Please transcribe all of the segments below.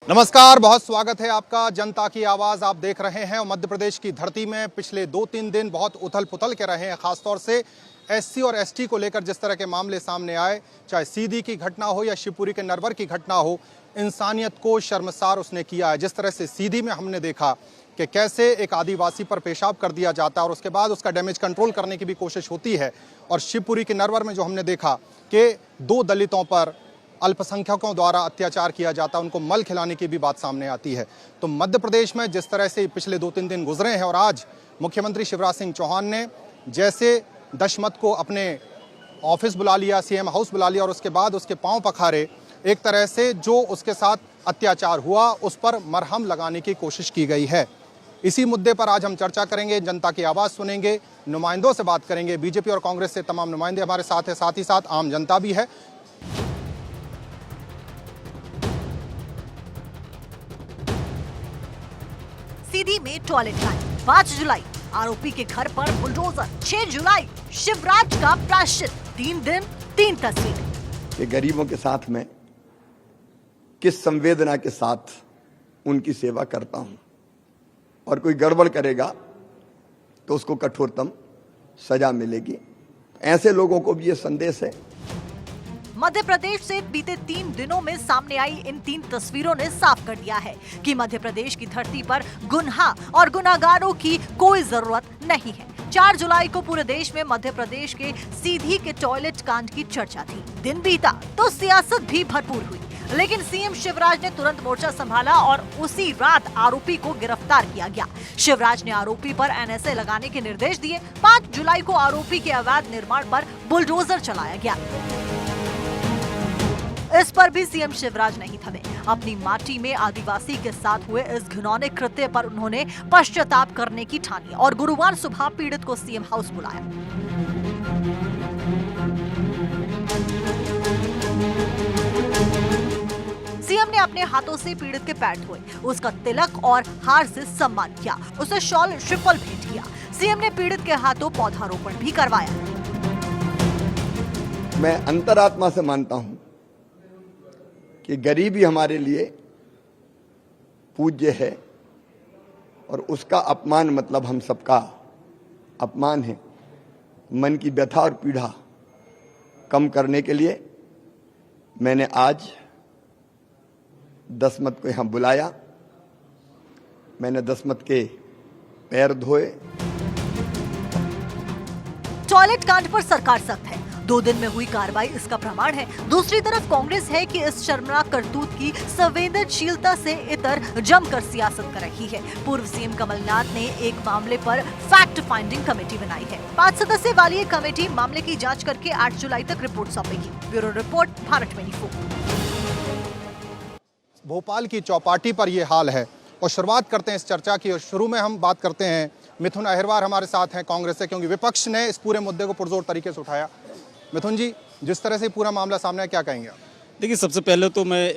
नमस्कार, बहुत स्वागत है आपका। जनता की आवाज़ आप देख रहे हैं और मध्य प्रदेश की धरती में पिछले 2-3 दिन बहुत उथल पुथल के रहे हैं। खासतौर से एससी और एसटी को लेकर जिस तरह के मामले सामने आए, चाहे सीधी की घटना हो या शिवपुरी के नरवर की घटना हो, इंसानियत को शर्मसार उसने किया है। जिस तरह से सीधी में हमने देखा कि कैसे एक आदिवासी पर पेशाब कर दिया जाता है और उसके बाद उसका डैमेज कंट्रोल करने की भी कोशिश होती है, और शिवपुरी के नरवर में जो हमने देखा कि 2 दलितों पर अल्पसंख्यकों द्वारा अत्याचार किया जाता है, उनको मल खिलाने की भी बात सामने आती है। तो मध्य प्रदेश में जिस तरह से पिछले 2-3 दिन गुजरे हैं और आज मुख्यमंत्री शिवराज सिंह चौहान ने जैसे दशमत को अपने ऑफिस बुला लिया, सीएम हाउस बुला लिया और उसके बाद उसके पांव पखारे, एक तरह से जो उसके साथ अत्याचार हुआ उस पर मरहम लगाने की कोशिश की गई है। इसी मुद्दे पर आज हम चर्चा करेंगे, जनता की आवाज़ सुनेंगे, नुमाइंदों से बात करेंगे। बीजेपी और कांग्रेस से तमाम नुमाइंदे हमारे साथ हैं, साथ ही साथ आम जनता भी है। सीधी में टॉयलेट कांड 5 जुलाई आरोपी के घर पर बुलडोजर। 6 जुलाई शिवराज का प्रायश्चित। 3 दिन 3 तस्वीर। ये गरीबों के साथ में किस संवेदना के साथ उनकी सेवा करता हूं, और कोई गड़बड़ करेगा तो उसको कठोरतम सजा मिलेगी। ऐसे लोगों को भी ये संदेश है। मध्य प्रदेश से बीते 3 दिनों में सामने आई इन 3 तस्वीरों ने साफ कर दिया है कि मध्य प्रदेश की धरती पर गुनहा और गुनाहगारों की कोई जरूरत नहीं है। 4 जुलाई को पूरे देश में मध्य प्रदेश के सीधी के टॉयलेट कांड की चर्चा थी। दिन बीता तो सियासत भी भरपूर हुई, लेकिन सीएम शिवराज ने तुरंत मोर्चा संभाला और उसी रात आरोपी को गिरफ्तार किया गया। शिवराज ने आरोपी पर एनएसए लगाने के निर्देश दिए। 5 जुलाई को आरोपी के अवैध निर्माण पर बुलडोजर चलाया गया। इस पर भी सीएम शिवराज नहीं थमे। अपनी माटी में आदिवासी के साथ हुए इस घिनौने कृत्य पर उन्होंने पश्चाताप करने की ठानी और गुरुवार सुबह पीड़ित को सीएम हाउस बुलाया। सीएम ने अपने हाथों से पीड़ित के पैर धोए, उसका तिलक और हार से सम्मान किया, उसे शॉल श्रीफल भेंट किया। सीएम ने पीड़ित के हाथों पौधारोपण भी करवाया। मैं अंतरात्मा से मानता हूं कि गरीबी हमारे लिए पूज्य है और उसका अपमान मतलब हम सबका अपमान है। मन की व्यथा और पीड़ा कम करने के लिए मैंने आज दशमत को यहां बुलाया। मैंने दशमत के पैर धोए। टॉयलेट कांड पर सरकार सख्त है। 2 दिन में हुई कार्रवाई इसका प्रमाण है। दूसरी तरफ कांग्रेस है कि इस शर्मनाक करतूत की संवेदनशीलता से इतर जमकर सियासत कर रही है। पूर्व सीएम कमलनाथ ने एक मामले पर फैक्ट फाइंडिंग कमेटी बनाई है। 5 सदस्य वाली ये कमेटी मामले की जांच करके 8 जुलाई तक रिपोर्ट सौंपेगी। Bureau report, Bharat 24। भोपाल की चौपाटी पर ये हाल है और शुरुआत करते हैं इस चर्चा की। और शुरू में हम बात करते हैं, मिथुन अहिरवार हमारे साथ हैं कांग्रेस से, क्योंकि विपक्ष ने इस पूरे मुद्दे को पुरजोर तरीके से उठाया। मिथुन जी, जिस तरह से पूरा मामला सामने है, क्या कहेंगे आप? देखिए, सबसे पहले तो मैं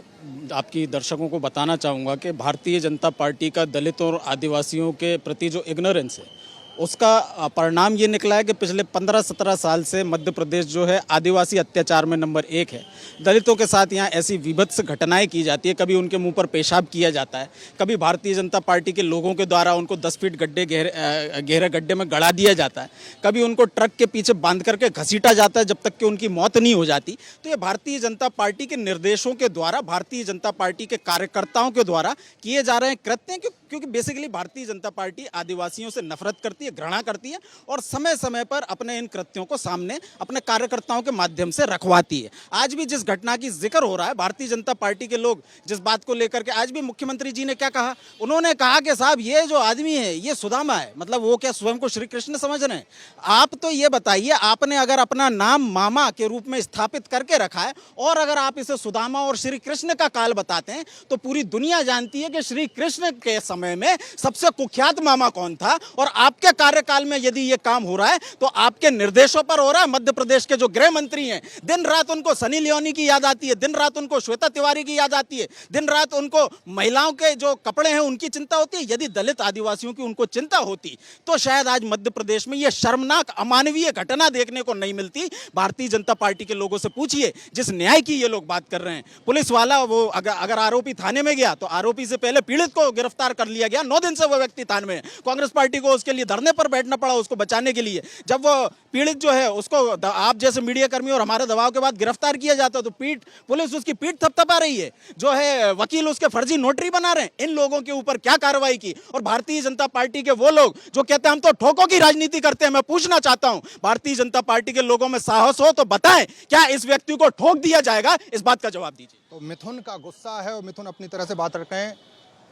आपकी दर्शकों को बताना चाहूँगा कि भारतीय जनता पार्टी का दलितों और आदिवासियों के प्रति जो इग्नोरेंस है, उसका परिणाम ये निकला है कि पिछले 15-17 साल से मध्य प्रदेश जो है आदिवासी अत्याचार में नंबर 1 है। दलितों के साथ यहाँ ऐसी विभत्स घटनाएं की जाती है। कभी उनके मुंह पर पेशाब किया जाता है, कभी भारतीय जनता पार्टी के लोगों के द्वारा उनको 10 फीट गहरे गड्ढे में गड़ा दिया जाता है, कभी उनको ट्रक के पीछे बांध करके घसीटा जाता है जब तक कि उनकी मौत नहीं हो जाती। तो ये भारतीय जनता पार्टी के निर्देशों के द्वारा, भारतीय जनता पार्टी के कार्यकर्ताओं के द्वारा किए जा रहे हैं कृत्य, क्योंकि बेसिकली भारतीय जनता पार्टी आदिवासियों से नफरत करती है, घृणा करती है और समय समय पर अपने इन कृत्यों को सामने अपने कार्यकर्ताओं के माध्यम से रखवाती है। आज भी जिस घटना की जिक्र हो रहा है, भारतीय जनता पार्टी के लोग जिस बात को लेकर के, आज भी मुख्यमंत्री जी ने क्या कहा, उन्होंने कहा कि साहब ये जो आदमी है ये सुदामा है। मतलब वो क्या स्वयं को श्री कृष्ण समझ रहे हैं? आप तो ये बताइए, आपने अगर अपना नाम मामा के रूप में स्थापित करके रखा है और अगर आप इसे सुदामा और श्री कृष्ण का काल बताते हैं, तो पूरी दुनिया जानती है कि श्री कृष्ण के समय में सबसे कुख्यात मामा कौन था और आपके कार्यकाल में यदि ये काम हो रहा है तो आपके निर्देशों पर हो रहा है। मध्य प्रदेश के जो गृह मंत्री हैं, दिन रात उनको सनी लियोनी की याद आती है, दिन रात उनको श्वेता तिवारी की याद आती है, दिन रात उनको महिलाओं के जो कपड़े हैं उनकी चिंता होती है। यदि दलित आदिवासियों की उनको चिंता होती तो शायद आज मध्य प्रदेश में यह शर्मनाक अमानवीय घटना देखने को नहीं मिलती। भारतीय जनता पार्टी के लोगों से पूछिए, जिस न्याय की ये लोग बात कर रहे हैं। पुलिस वाला वो अगर आरोपी थाने में गया तो आरोपी से पहले पीड़ित को गिरफ्तार कर लिया गया। 9 दिन से वो व्यक्ति थाने में है। कांग्रेस पार्टी को उसके लिए धरने पर बैठना पड़ा उसको बचाने के लिए। जब वो पीड़ित जो है उसको आप जैसे मीडिया कर्मी और हमारे दबाव के बाद गिरफ्तार किया जाता तो पुलिस उसकी पीठ थपथपा रही है। जो है वकील उसके फर्जी नोटरी बना रहे हैं। इन लोगों के ऊपर क्या कार्रवाई की? और भारतीय जनता पार्टी के वो लोग जो कहते हैं हम तो ठोकों की राजनीति करते हैं, मैं पूछना चाहता हूं भारतीय जनता पार्टी के लोगों में साहस हो तो बताएं, क्या इस व्यक्ति को ठोक दिया जाएगा? इस बात का जवाब दीजिए। तो मिथुन का गुस्सा है और मिथुन अपनी तरह से बात रखते हैं।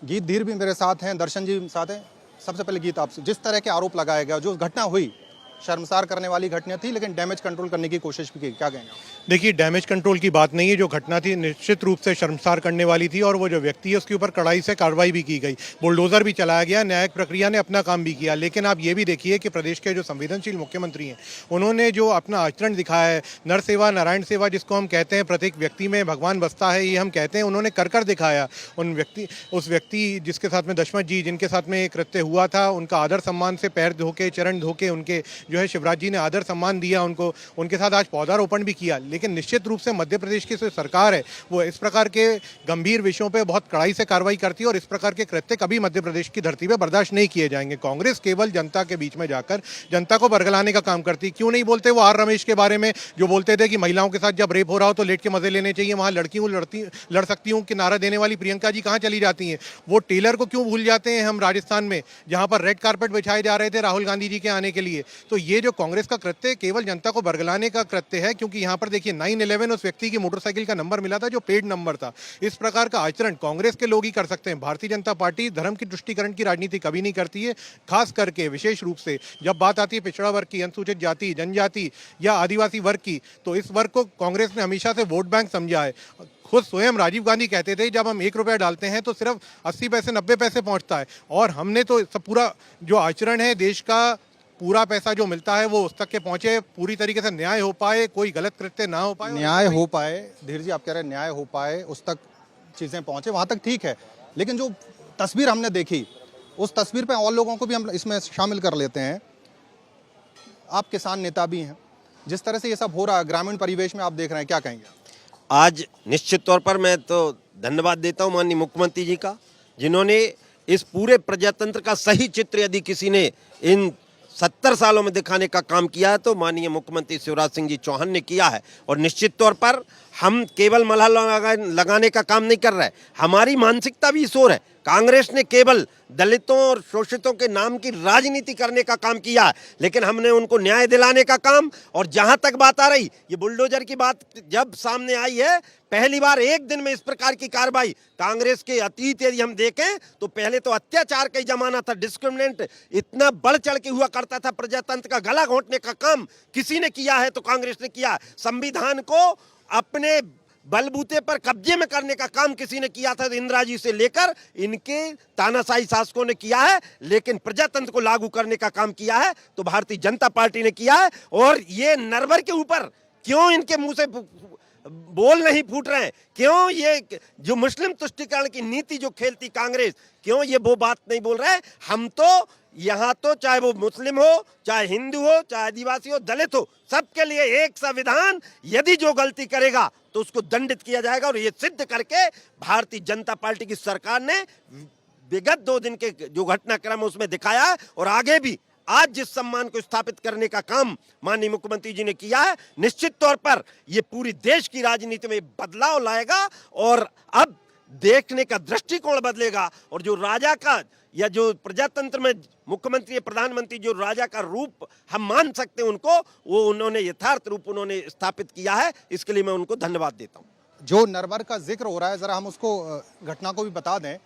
गीत धीर भी मेरे साथ हैं, दर्शन जी साथ हैं। सबसे पहले गीत आपसे, जिस तरह के आरोप लगाए गए, जो घटना हुई शर्मसार करने वाली घटना थी, लेकिन डैमेज कंट्रोल करने की कोशिश भी की, क्या कहेंगे आप? देखिए, डैमेज कंट्रोल की बात नहीं है। जो घटना थी निश्चित रूप से शर्मसार करने वाली थी और वो जो व्यक्ति है उसके ऊपर कड़ाई से कार्रवाई भी की गई, बुलडोजर भी चलाया गया, न्यायिक प्रक्रिया ने अपना काम भी किया। लेकिन आप ये भी देखिए कि प्रदेश के जो संवेदनशील मुख्यमंत्री हैं उन्होंने जो अपना आचरण दिखाया है, नर सेवा नारायण सेवा जिसको हम कहते हैं, प्रत्येक व्यक्ति में भगवान बसता है, ये हम कहते हैं, उन्होंने कर दिखाया। उस व्यक्ति जिसके साथ में दशमत जी जिनके साथ में कृत्य हुआ था, उनका आदर सम्मान से पैर धोके चरण धोके उनके जो है शिवराज जी ने आदर सम्मान दिया उनको, उनके साथ आज पौधारोपण भी किया। लेकिन निश्चित रूप से मध्य प्रदेश की जो सरकार है वो इस प्रकार के गंभीर विषयों पे बहुत कड़ाई से कार्रवाई करती है और इस प्रकार के कृत्य कभी मध्य प्रदेश की धरती पे बर्दाश्त नहीं किए जाएंगे। कांग्रेस केवल जनता के बीच में जाकर जनता को बरगलाने का काम करती। क्यों नहीं बोलते वो आर रमेश के बारे में, जो बोलते थे कि महिलाओं के साथ जब रेप हो रहा हो तो लेट के मजे लेने चाहिए, वहां लड़कियों लड़ सकती हूँ कि नारा देने वाली प्रियंका जी कहाँ चली जाती हैं? वो टेलर को क्यों भूल जाते हैं हम राजस्थान में, जहां पर रेड कारपेट बिछाए जा रहे थे राहुल गांधी जी के आने के लिए? तो ये जो कांग्रेस का कृत्य केवल जनता को बरगलाने का कृत्य है, क्योंकि यहाँ पर देखिए 9/11 उस व्यक्ति की मोटरसाइकिल का नंबर मिला था जो पेड नंबर था। इस प्रकार का आचरण कांग्रेस के लोग ही कर सकते हैं। भारतीय जनता पार्टी धर्म की तुष्टीकरण की राजनीति कभी नहीं करती है, खास करके विशेष रूप से जब बात आती है पिछड़ा वर्ग की, अनुसूचित जाति जनजाति या आदिवासी वर्ग की, तो इस वर्ग को कांग्रेस ने हमेशा से वोट बैंक समझा है। खुद स्वयं राजीव गांधी कहते थे जब हम 1 रुपया डालते हैं तो सिर्फ 80 पैसे 90 पैसे पहुंचता है, और हमने तो सब पूरा जो आचरण है देश का पूरा पैसा जो मिलता है वो उस तक के पहुंचे, पूरी तरीके से न्याय हो पाए, कोई गलत कृत्य ना हो पाए, न्याय हो पाए। धीर जी आप कह रहे हैं न्याय हो पाए, उस तक चीजें पहुंचे, वहां तक ठीक है। लेकिन जो तस्वीर हमने देखी, उस तस्वीर पे और लोगों को भी हम इसमें शामिल कर लेते हैं। आप किसान नेता भी हैं, जिस तरह से ये सब हो रहा है ग्रामीण परिवेश में आप देख रहे हैं, क्या कहेंगे? आज निश्चित तौर पर मैं तो धन्यवाद देता हूं माननीय मुख्यमंत्री जी का, जिन्होंने इस पूरे प्रजातंत्र का सही चित्र यदि किसी ने इन 70 सालों में दिखाने का काम किया है तो माननीय मुख्यमंत्री शिवराज सिंह जी चौहान ने किया है। और निश्चित तौर पर हम केवल मलह लगाने का काम नहीं कर रहे, हमारी मानसिकता भी इस ओर है। कांग्रेस ने केवल दलितों और शोषितों के नाम की राजनीति करने का काम किया है, लेकिन हमने उनको न्याय दिलाने का काम। और जहां तक बात आ रही, ये बुलडोजर की बात जब सामने आई है, पहली बार एक दिन में इस प्रकार की कार्रवाई। कांग्रेस के अतीत यदि हम देखें तो पहले तो अत्याचार का ही जमाना था, डिस्क्रिमिनेट इतना बढ़ चढ़ के हुआ करता था, प्रजातंत्र का गला घोंटने का काम किसी ने किया है तो कांग्रेस ने किया। संविधान को अपने बलबूते पर कब्जे में करने का काम किसी ने किया था, इंदिरा जी से लेकर इनके तानाशाही शासकों ने किया है, लेकिन प्रजातंत्र को लागू करने का काम किया है तो भारतीय जनता पार्टी ने किया है। और ये नरवर के ऊपर क्यों इनके मुंह से बोल नहीं फूट रहे हैं? क्यों ये जो मुस्लिम तुष्टीकरण की नीति जो खेलती कांग्रेस, क्यों ये वो बात नहीं बोल रहे हैं? हम तो यहाँ तो चाहे वो मुस्लिम हो, चाहे हिंदू हो, चाहे आदिवासी हो, दलित हो, सबके लिए एक संविधान। यदि जो गलती करेगा तो उसको दंडित किया जाएगा। और ये सिद्ध करके भारतीय जनता पार्टी की सरकार ने विगत 2 दिन के जो घटनाक्रम उसमें दिखाया है, और आगे भी आज जिस सम्मान को स्थापित करने का काम माननीय मुख्यमंत्री जी ने किया है, निश्चित तौर पर ये पूरी देश की राजनीति में बदलाव लाएगा। और अब देखने का दृष्टिकोण बदलेगा, और जो राजा का या जो प्रजातंत्र में मुख्यमंत्री प्रधानमंत्री जो राजा का रूप हम मान सकते हैं उनको, वो उन्होंने यथार्थ रूप उन्होंने स्थापित किया है। इसके लिए मैं उनको धन्यवाद देता हूँ। जो नरवर का जिक्र हो रहा है, जरा हम उसको घटना को भी बता दें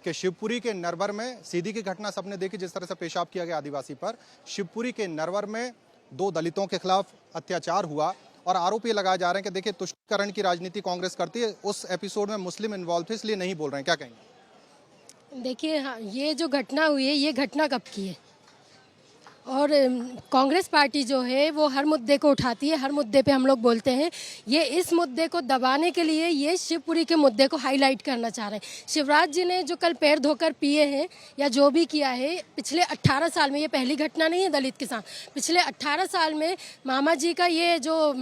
कि शिवपुरी के नरवर में सीधी की घटना सबने देखी, जिस तरह से पेशाब किया गया आदिवासी पर। शिवपुरी के नरवर में 2 दलितों के खिलाफ अत्याचार हुआ और आरोप ये लगाए जा रहे हैं कि देखिए तुष्टीकरण की राजनीति कांग्रेस करती है। उस एपिसोड में मुस्लिम इन्वॉल्व थे, इसलिए नहीं बोल रहे हैं, क्या कहेंगे? देखिए, हाँ, ये जो घटना हुई है, ये घटना कब की है? और कांग्रेस पार्टी जो है वो हर मुद्दे को उठाती है, हर मुद्दे पे हम लोग बोलते हैं। ये इस मुद्दे को दबाने के लिए ये शिवपुरी के मुद्दे को हाईलाइट करना चाह रहे हैं। शिवराज जी ने जो कल पैर धोकर पिए हैं या जो भी किया है पिछले 18 साल में, ये पहली घटना नहीं है दलित के साथ, पिछले 18 साल में मामा जी का ये जो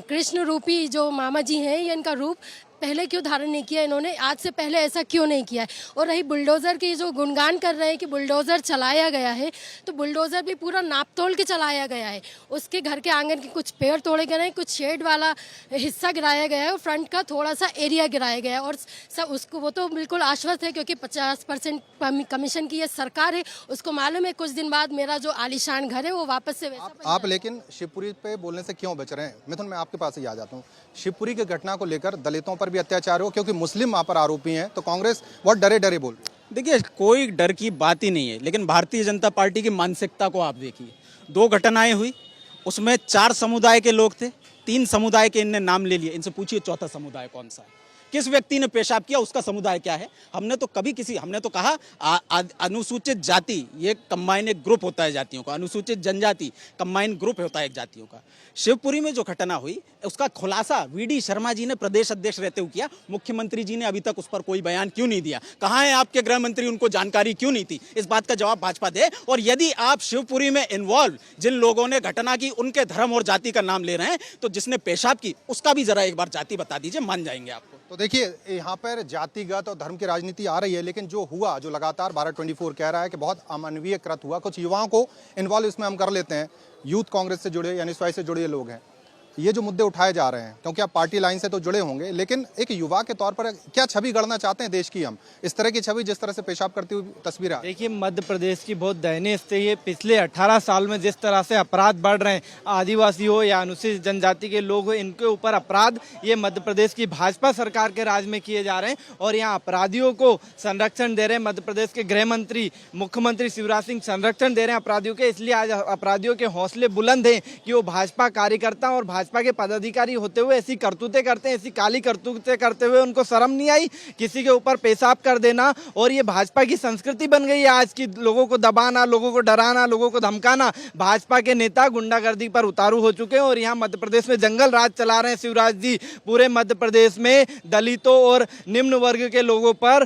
कृष्ण रूपी जो मामा जी हैं, ये इनका रूप पहले क्यों धारण नहीं किया इन्होंने, आज से पहले ऐसा क्यों नहीं किया है। और रही बुलडोज़र की जो गुणगान कर रहे हैं कि बुलडोज़र चलाया गया है, तो बुलडोज़र भी पूरा नाप तोल के चलाया गया है। उसके घर के आंगन के कुछ पेड़ तोड़े गए हैं, कुछ शेड वाला हिस्सा गिराया गया है और फ्रंट का थोड़ा सा एरिया गिराया गया है। और सब उसको वो तो बिल्कुल आश्वस्त है क्योंकि 50% कमीशन की ये सरकार है, उसको मालूम है कुछ दिन बाद मेरा जो आलीशान घर है वो वापस से वैसा बन आप लेकिन शिवपुरी पे बोलने से क्यों बच रहे हैं? मिथुन, मैं आपके पास ही आ जाता हूँ। शिवपुरी की घटना को लेकर दलितों पर भी अत्याचार हो, क्योंकि मुस्लिम वहां पर आरोपी हैं, तो कांग्रेस बहुत डरे डरे बोल रही है। देखिए, कोई डर की बात ही नहीं है, लेकिन भारतीय जनता पार्टी की मानसिकता को आप देखिए। 2 घटनाएं हुई, उसमें 4 समुदाय के लोग थे, 3 समुदाय के इनने नाम ले लिए। इनसे पूछिए चौथा समुदाय कौन सा है, किस व्यक्ति ने पेशाब किया, उसका समुदाय क्या है। हमने तो कहा अनुसूचित जाति ये कंबाइन एक ग्रुप होता है जातियों का, अनुसूचित जनजाति कंबाइन ग्रुप होता है एक जातियों का। शिवपुरी में जो घटना हुई उसका खुलासा वीडी शर्मा जी ने प्रदेश अध्यक्ष रहते हुए किया। मुख्यमंत्री जी ने अभी तक उस पर कोई बयान क्यों नहीं दिया? कहाँ है आपके गृह मंत्री, उनको जानकारी क्यों नहीं थी? इस बात का जवाब भाजपा दे। और यदि आप शिवपुरी में इन्वॉल्व जिन लोगों ने घटना की उनके धर्म और जाति का नाम ले रहे हैं, तो जिसने पेशाब की उसका भी जरा एक बार जाति बता दीजिए, मान जाएंगे आपको। तो देखिए, यहाँ पर जातिगत और धर्म की राजनीति आ रही है, लेकिन जो हुआ, जो लगातार भारत 24 कह रहा है कि बहुत अमानवीय कृत हुआ, कुछ युवाओं को इन्वॉल्व इसमें हम कर लेते हैं, यूथ कांग्रेस से जुड़े यानी स्वयं से जुड़े लोग हैं। ये जो मुद्दे उठाए जा रहे हैं, क्योंकि आप पार्टी लाइन से तो जुड़े होंगे, लेकिन एक युवा के तौर पर क्या छवि गढ़ना चाहते हैं देश की हम? इस तरह की छवि, जिस तरह से पेशाब करती हुई तस्वीर है। देखिए, मध्य प्रदेश की बहुत दयनीय स्थिति है। पिछले 18 साल में जिस तरह से अपराध बढ़ रहे हैं, आदिवासी हो या अनुसूचित जनजाति के लोग हो, इनके ऊपर अपराध ये मध्य प्रदेश की भाजपा सरकार के राज में किए जा रहे हैं और यहाँ अपराधियों को संरक्षण दे रहे हैं। मध्य प्रदेश के गृह मंत्री, मुख्यमंत्री शिवराज सिंह संरक्षण दे रहे हैं अपराधियों के। इसलिए आज अपराधियों के हौसले बुलंद हैं कि वो भाजपा कार्यकर्ता और भाजपा के पदाधिकारी होते हुए ऐसी करतूतें करते हैं, ऐसी काली करतूतें करते हुए उनको शर्म नहीं आई किसी के ऊपर पेशाब कर देना। और ये भाजपा की संस्कृति बन गई है आज की, लोगों को दबाना, लोगों को डराना, लोगों को धमकाना। भाजपा के नेता गुंडागर्दी पर उतारू हो चुके हैं और यहाँ मध्य प्रदेश में जंगल राज चला रहे हैं शिवराज जी। पूरे मध्य प्रदेश में दलितों और निम्न वर्ग के लोगों पर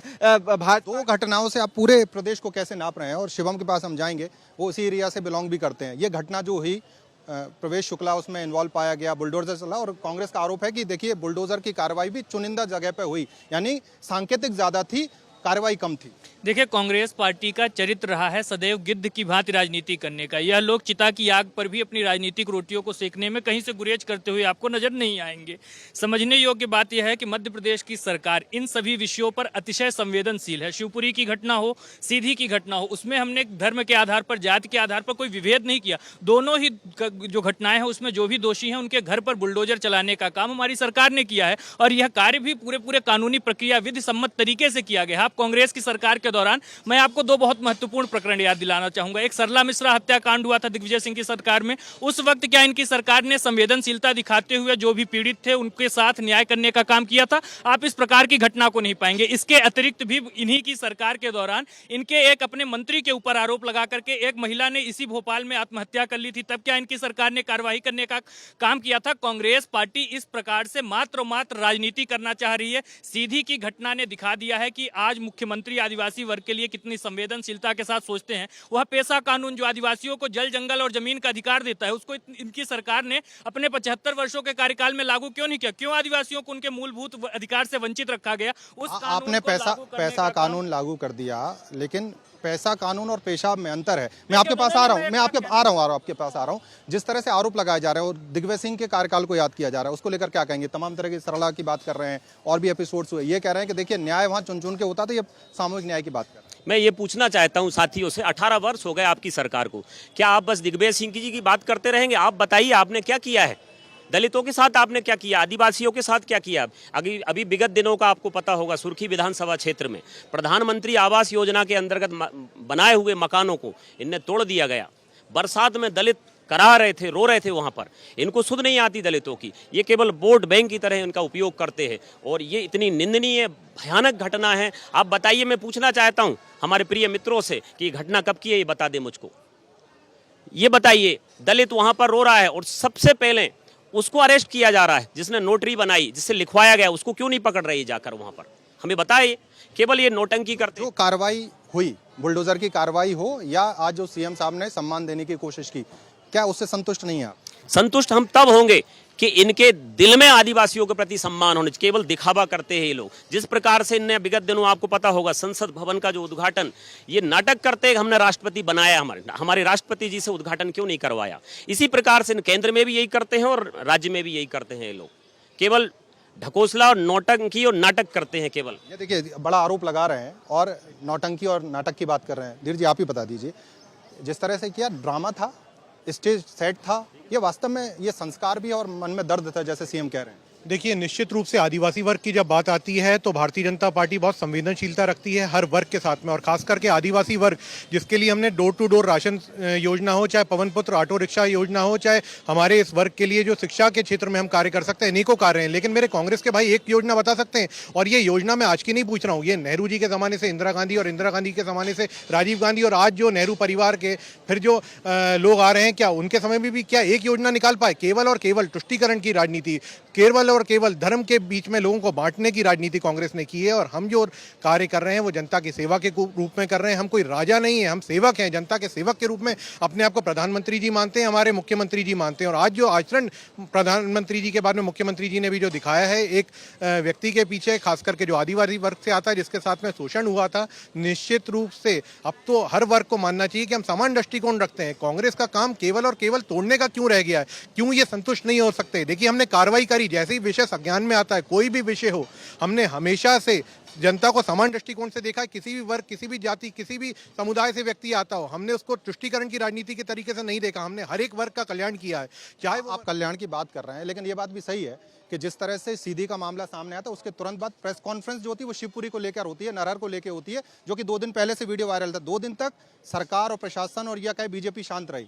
2 घटनाओं से आप पूरे प्रदेश को कैसे नाप रहे हैं? और शिवम के पास हम जाएंगे, वो उसी एरिया से बिलोंग भी करते हैं। ये घटना जो हुई, प्रवेश शुक्ला उसमें इन्वॉल्व पाया गया, बुलडोजर चला, और कांग्रेस का आरोप है कि देखिए बुलडोजर की कार्रवाई भी चुनिंदा जगह पे हुई, यानी सांकेतिक ज्यादा थी, कार्रवाई कम थी। देखिए, कांग्रेस पार्टी का चरित्र रहा है सदैव गिद्ध की भांति राजनीति करने का। यह लोग चिता की आग पर भी अपनी राजनीतिक रोटियों को सेकने में कहीं से गुरेज करते हुए आपको नजर नहीं आएंगे। समझने योग्य बात यह है कि मध्य प्रदेश की सरकार इन सभी विषयों पर अतिशय संवेदनशील है। शिवपुरी की घटना हो, सीधी की घटना हो, उसमें हमने धर्म के आधार पर, जाति के आधार पर कोई विभेद नहीं किया। दोनों ही जो घटनाएं हैं उसमें जो भी दोषी हैं उनके घर पर बुलडोजर चलाने का काम हमारी सरकार ने किया है और यह कार्य भी पूरे कानूनी प्रक्रिया विधि सम्मत तरीके से किया गया। आप कांग्रेस की सरकार के दौरान मैं आपको 2 बहुत महत्वपूर्ण प्रकरण याद दिलाना चाहूंगा। एक सरला मिश्रा हत्याकांड हुआ था दिग्विजय सिंह की सरकार में। उस वक्त क्या इनकी सरकार ने संवेदनशीलता दिखाते हुए जो भी पीड़ित थे उनके साथ न्याय करने का काम किया था? आप इस प्रकार की घटना को नहीं पाएंगे। इसके अतिरिक्त भी इन्हीं की सरकार के दौरान इनके एक अपने मंत्री के ऊपर आरोप लगा करके एक महिला ने इसी भोपाल में आत्महत्या कर ली थी। तब क्या इनकी सरकार ने कार्रवाई करने का काम किया था? कांग्रेस पार्टी इस प्रकार से मात्र राजनीति करना चाह रही है। सीधी की घटना ने दिखा दिया है कि आज मुख्यमंत्री आदिवासी वर्ग के लिए कितनी संवेदनशीलता के साथ सोचते हैं। वह पेशा कानून जो आदिवासियों को जल, जंगल और जमीन का अधिकार देता है, उसको इनकी सरकार ने अपने 75 वर्षों के कार्यकाल में लागू क्यों नहीं किया? क्यों आदिवासियों को उनके मूलभूत अधिकार से वंचित रखा गया? आपने पैसा कानून लागू कर दिया, लेकिन पैसा कानून और पेशाब में अंतर है। मैं आपके पास आ रहा हूँ, आपके पास आ रहा हूँ। जिस तरह से आरोप लगाए जा रहे हैं और दिग्विजय सिंह के कार्यकाल को याद किया जा रहा है, उसको लेकर क्या कहेंगे? तमाम तरह की सरला की बात कर रहे हैं और भी एपिसोड्स हुए। ये कह रहे हैं कि देखिए न्याय वहाँ चुन चुन के होता था, ये सामूहिक न्याय की बात कर रहे हैं। मैं ये पूछना चाहता हूं साथियों से, 18 वर्ष हो गए आपकी सरकार को, क्या आप बस दिग्विजय सिंह जी की बात करते रहेंगे? आप बताइए, आपने क्या किया है? दलितों के साथ आपने क्या किया? आदिवासियों के साथ क्या किया? अभी विगत दिनों का आपको पता होगा, सुर्खी विधानसभा क्षेत्र में प्रधानमंत्री आवास योजना के अंतर्गत बनाए हुए मकानों को इनने तोड़ दिया गया। बरसात में दलित करा रहे थे, रो रहे थे वहां पर। इनको सुध नहीं आती दलितों की, ये केवल वोट बैंक की तरह इनका उपयोग करते हैं और ये इतनी निंदनीय भयानक घटना है। आप बताइए, मैं पूछना चाहता हूं हमारे प्रिय मित्रों से कि ये घटना कब की है, ये बता दें मुझको। ये बताइए, दलित वहां पर रो रहा है और सबसे पहले उसको अरेस्ट किया जा रहा है, जिसने नोटरी बनाई, जिससे लिखवाया गया, उसको क्यों नहीं पकड़ रही जाकर वहां पर? हमें बताइए, केवल ये नोटंकी करते जो कार्रवाई हुई, बुलडोजर की कार्रवाई हो या आज जो सीएम साहब ने सम्मान देने की कोशिश की, क्या उससे संतुष्ट नहीं है आप? संतुष्ट हम तब होंगे कि इनके दिल में आदिवासियों के प्रति सम्मान होने, केवल दिखावा करते हैं ये लोग। जिस प्रकार से इनने विगत दिनों, आपको पता होगा, संसद भवन का जो उद्घाटन, ये नाटक करते हैं, हमने राष्ट्रपति बनाया, हमारे राष्ट्रपति जी से उद्घाटन क्यों नहीं करवाया? इसी प्रकार से केंद्र में भी यही करते हैं और राज्य में भी यही करते हैं ये लोग, केवल ढकोसला और नौटंकी और नाटक करते हैं केवल। ये देखिए, बड़ा आरोप लगा रहे हैं और नौटंकी और नाटक की बात कर रहे हैं। धीर जी, आप ही बता दीजिए, जिस तरह से किया, ड्रामा था, स्टेज सेट था, ये वास्तव में ये संस्कार भी है और मन में दर्द था, जैसे सीएम कह रहे हैं? देखिए, निश्चित रूप से आदिवासी वर्ग की जब बात आती है तो भारतीय जनता पार्टी बहुत संवेदनशीलता रखती है हर वर्ग के साथ में, और खास करके आदिवासी वर्ग, जिसके लिए हमने डोर टू डोर राशन योजना हो, चाहे पवन पुत्र ऑटो रिक्शा योजना हो, चाहे हमारे इस वर्ग के लिए जो शिक्षा के क्षेत्र में हम कार्य कर सकते हैं, अनेकों कार्य हैं। लेकिन मेरे कांग्रेस के भाई एक योजना बता सकते हैं, और ये योजना मैं आज की नहीं पूछ रहा हूँ, ये नेहरू जी के ज़माने से इंदिरा गांधी, और इंदिरा गांधी के ज़माने से राजीव गांधी, और आज जो नेहरू परिवार के फिर जो लोग आ रहे हैं, क्या उनके समय में भी क्या एक योजना निकाल पाए? केवल और केवल तुष्टीकरण की राजनीति, केवल और केवल धर्म के बीच में लोगों को बांटने की राजनीति कांग्रेस ने की है। और हम जो कार्य कर रहे हैं वो जनता की सेवा के रूप में कर रहे हैं। हम कोई राजा नहीं है, हम सेवक हैं, जनता के सेवक के रूप में अपने आप को प्रधानमंत्री जी मानते हैं, हमारे मुख्यमंत्री जी मानते हैं। और आज जो आचरण प्रधानमंत्री जी के बाद में मुख्यमंत्री जी ने भी जो दिखाया है, एक व्यक्ति के पीछे, खास करके जो आदिवासी वर्ग से आता है, जिसके साथ में शोषण हुआ था, निश्चित रूप से अब तो हर वर्ग को मानना चाहिए कि हम समान दृष्टिकोण रखते हैं। कांग्रेस का काम केवल और केवल तोड़ने का क्यों रह गया है? क्यों ये संतुष्ट नहीं हो सकते? देखिए, हमने कार्रवाई करी, जैसे ही विषय संज्ञान में आता है, कोई भी विषय हो, हमने हमेशा से जनता को समान दृष्टिकोण से देखा है। किसी भी वर्ग, किसी भी जाति, किसी भी समुदाय से व्यक्ति आता हो, हमने उसको तुष्टीकरण की राजनीति के तरीके से नहीं देखा। हमने हर एक वर्ग का कल्याण किया है। चाहे आप कल्याण की बात कर रहे हैं, लेकिन ये बात भी सही है कि जिस तरह से सीधी का मामला सामने आता है, उसके तुरंत बाद प्रेस कॉन्फ्रेंस जो होती है वो शिवपुरी को लेकर होती है, नरहर को लेकर होती है, जो कि 2 दिन पहले से वीडियो वायरल था। 2 दिन तक सरकार और प्रशासन और या कहे बीजेपी शांत रही।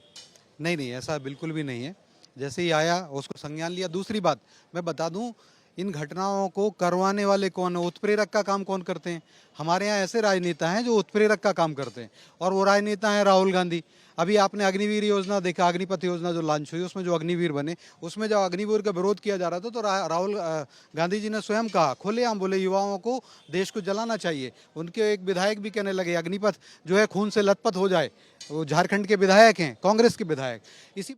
नहीं, ऐसा बिल्कुल भी नहीं है। जैसे ही आया उसको संज्ञान लिया। दूसरी बात मैं बता दूं, इन घटनाओं को करवाने वाले कौन है? उत्प्रेरक का काम कौन करते हैं? हमारे यहाँ ऐसे राजनेता हैं जो उत्प्रेरक का काम करते हैं, और वो राजनेता हैं राहुल गांधी। अभी आपने अग्निवीर योजना देखा, अग्निपथ योजना जो लॉन्च हुई, उसमें जो अग्निवीर बने, उसमें जब अग्निवीर का विरोध किया जा रहा था तो राहुल गांधी जी ने स्वयं कहा, खुलेआम बोले, युवाओं को देश को जलाना चाहिए। उनके एक विधायक भी कहने लगे अग्निपथ जो है खून से लथपथ हो जाए। वो झारखंड के विधायक हैं, कांग्रेस के विधायक। इसी